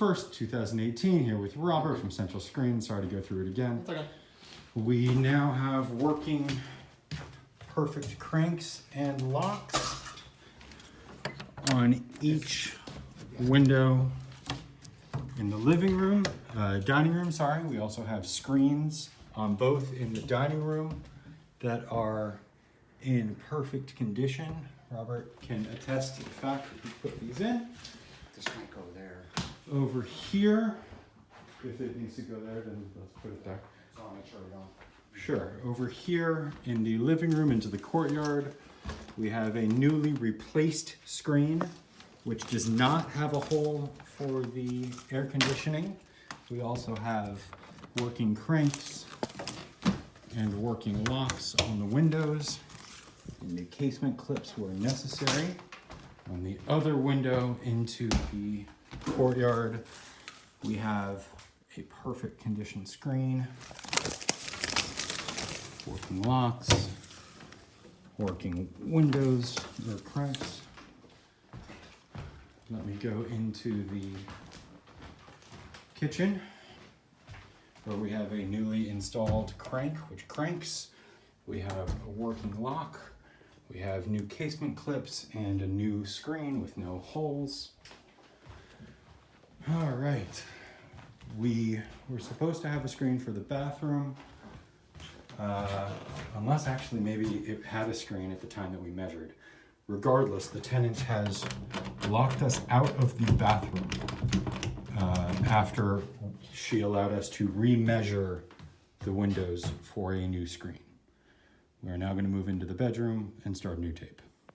1st, 2018, here with Robert from Central Screen. Sorry to go through it again. It's okay. We now have working perfect cranks and locks on each window in the living room, dining room, sorry. We also have screens on both in the dining room that are in perfect condition. Robert can attest to the fact that he put these in. This might go there. Over here, if it needs to go there, then let's put it there. So I'll make sure we don't. Sure. Over here in the living room into the courtyard, we have a newly replaced screen, which does not have a hole for the air conditioning. We also have working cranks and working locks on the windows. And the casement clips where necessary. On the other window into the courtyard, we have a perfect condition screen, working locks, working windows or cranks. Let me go into the kitchen where we have a newly installed crank which cranks. We have a working lock. We have new casement clips and a new screen with no holes. All right. We were supposed to have a screen for the bathroom, unless actually maybe it had a screen at the time that we measured. Regardless, the tenant has locked us out of the bathroom after she allowed us to remeasure the windows for a new screen. We are now going to move into the bedroom and start a new tape.